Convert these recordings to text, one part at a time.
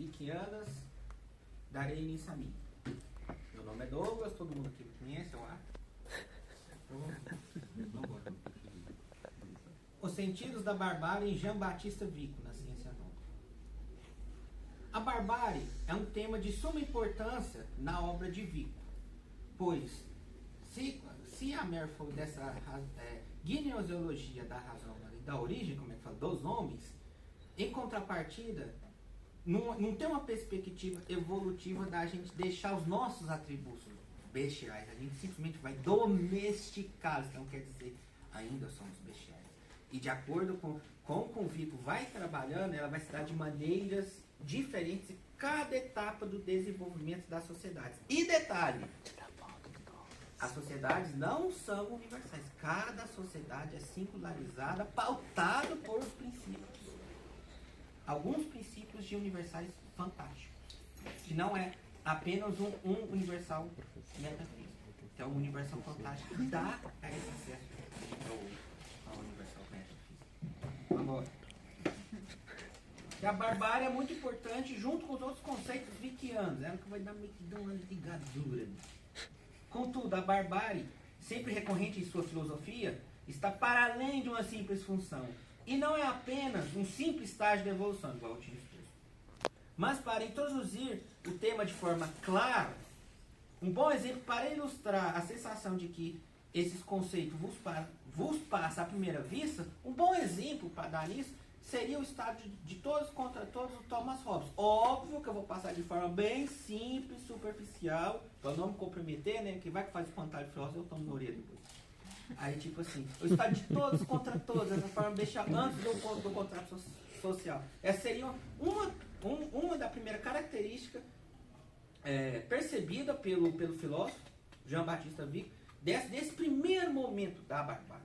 Vickianas, darei início a mim. Meu nome é Douglas, todo mundo aqui me conhece, eu acho. Os Sentidos da Barbárie em Jean-Baptiste Vico, na Ciência Nova. A barbárie é um tema de suma importância na obra de Vico, pois se a Mary for dessa gneseologia da razão e da origem, como é que fala, dos homens, em contrapartida, não tem uma perspectiva evolutiva da gente deixar os nossos atributos bestiais, a gente simplesmente vai domesticá-los, então quer dizer, ainda somos bestiais. E de acordo com o Vico vai trabalhando, ela vai se dar de maneiras diferentes em cada etapa do desenvolvimento das sociedades. E detalhe, as sociedades não são universais. Cada sociedade é singularizada, pautada por princípios. Alguns princípios de universais fantásticos, que não é apenas um universal metafísico. Então, o universal fantástico dá a esse acesso ao universal metafísico. Agora, a barbárie é muito importante junto com os outros conceitos vickianos. Ela que vai dar meio que uma ligadura. Contudo, a barbárie, sempre recorrente em sua filosofia, está para além de uma simples função. E não é apenas um simples estágio de evolução, igual eu tinha exposto. Mas para introduzir o tema de forma clara, um bom exemplo para ilustrar a sensação de que esses conceitos vos passa à primeira vista, um bom exemplo para dar nisso seria o estado de todos contra todos do Thomas Hobbes. Óbvio que eu vou passar de forma bem simples, superficial, para não me comprometer, né? Que vai que faz espantalho filósofo, eu tomo na orelha depois. Aí, tipo assim, o estado de todos contra todos, essa forma bestial, antes do contrato social. Essa seria uma da primeira característica percebida pelo filósofo Jean-Baptiste Vico, desse primeiro momento da barbárie.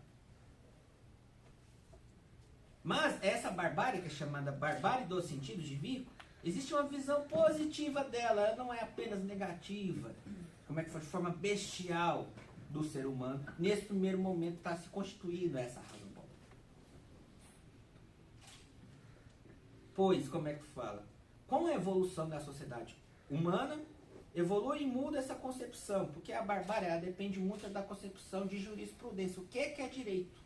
Mas essa barbárie, que é chamada barbárie dos sentidos de Vico, existe uma visão positiva dela, ela não é apenas negativa, como é que foi, de forma bestial do ser humano. Nesse primeiro momento está se constituindo essa razão boa. Pois, como é que fala? Com a evolução da sociedade humana, evolui e muda essa concepção, porque a barbárie ela depende muito da concepção de jurisprudência. O que é direito?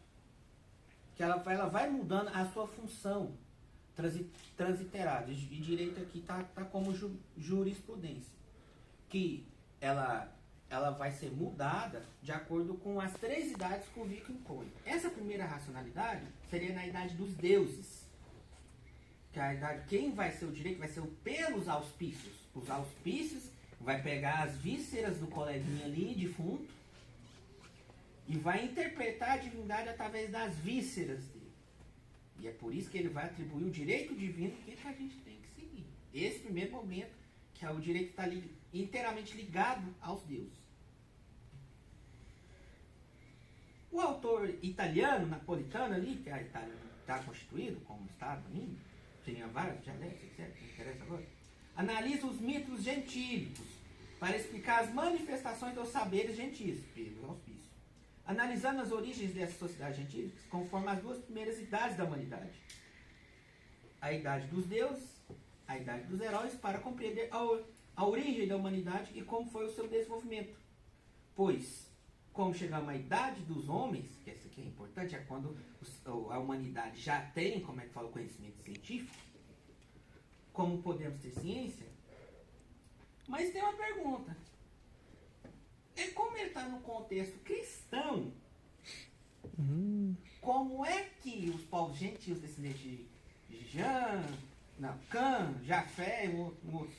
Que ela vai mudando a sua função transliterária. E direito aqui está como jurisprudência. Que ela vai ser mudada de acordo com as 3 idades que o Vico impõe. Essa primeira racionalidade seria na idade dos deuses. Que a idade, quem vai ser o direito vai ser pelos auspícios. Os auspícios vai pegar as vísceras do coleguinha ali, defunto, e vai interpretar a divindade através das vísceras dele. E é por isso que ele vai atribuir o direito divino que a gente tem que seguir. Esse primeiro momento, que é o direito que está inteiramente ligado aos deuses. O autor italiano, napolitano ali, que a Itália está constituído como Estado ainda, tinha vários dialetos, etc., que interessa agora, analisa os mitos gentílicos para explicar as manifestações dos saberes gentis, pelos auspícios. Analisando as origens dessas sociedades gentílicas, conforme as 2 primeiras idades da humanidade. A idade dos deuses, a idade dos heróis, para compreender a origem da humanidade e como foi o seu desenvolvimento. Pois, como chegamos à idade dos homens, que essa aqui é importante, é quando a humanidade já tem, como é que fala, o conhecimento científico, como podemos ter ciência? Mas tem uma pergunta. Como ele está no contexto cristão, como é que os povos gentios descendentes de Cã, Jafé e outros,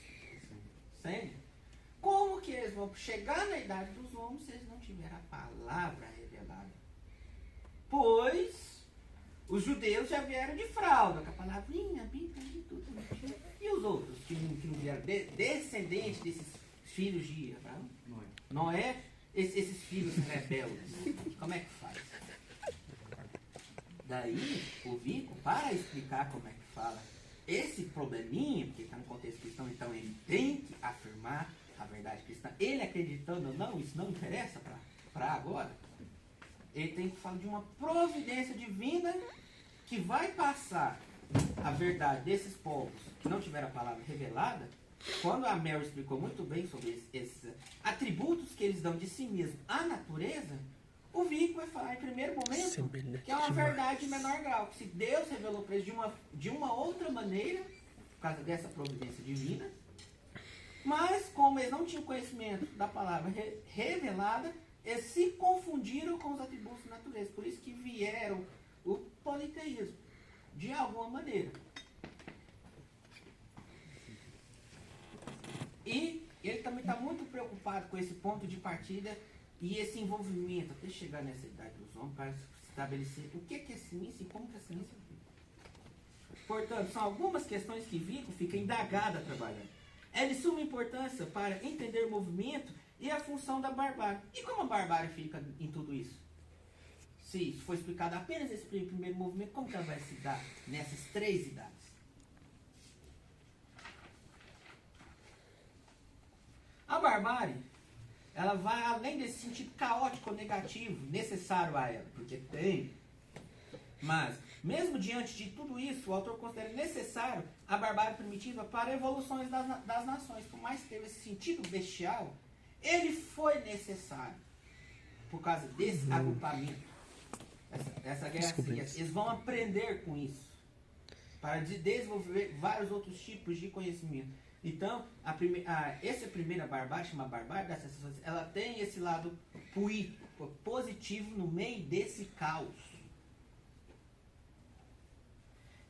como que eles vão chegar na idade dos homens se eles não tiverem a palavra revelada? Pois os judeus já vieram de fralda, com a palavrinha, Bíblia, tudo. E os outros que não vieram, descendentes desses filhos de Abraão? Noé, esses filhos rebeldes, como é que faz? Daí, o Vico, para explicar como é que fala esse probleminha, porque está no contexto cristão, então ele tem que afirmar a verdade cristã, ele acreditando ou não, isso não interessa para agora, ele tem que falar de uma providência divina que vai passar a verdade desses povos que não tiveram a palavra revelada, quando a Mary explicou muito bem sobre esses atributos que eles dão de si mesmo à natureza, o Vico vai falar em primeiro momento que é uma verdade de menor grau, que se Deus revelou para eles de uma outra maneira, por causa dessa providência divina, mas como eles não tinham conhecimento da palavra revelada, eles se confundiram com os atributos da natureza, por isso que vieram o politeísmo, de alguma maneira. E ele também está muito preocupado com esse ponto de partida e esse envolvimento, até chegar nessa idade dos homens, para estabelecer o que é ciência e como que a ciência fica. Portanto, são algumas questões que Vico fica indagada trabalhando. É de suma importância para entender o movimento e a função da barbárie. E como a barbárie fica em tudo isso? Se isso for explicado apenas nesse primeiro movimento, como que ela vai se dar nessas 3 idades? A barbárie, ela vai além desse sentido caótico ou negativo necessário a ela, porque tem. Mas, mesmo diante de tudo isso, o autor considera necessário a barbárie primitiva para evoluções das nações. Por mais que teve esse sentido bestial, ele foi necessário por causa desse agrupamento. Essa guerra civil. Eles vão aprender com isso para desenvolver vários outros tipos de conhecimento. Então, essa primeira barbárie, chama barbárie das sensações, ela tem esse lado positivo no meio desse caos.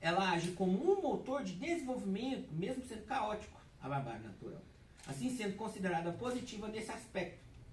Ela age como um motor de desenvolvimento, mesmo sendo caótico, a barbárie natural. Assim sendo considerada positiva nesse aspecto.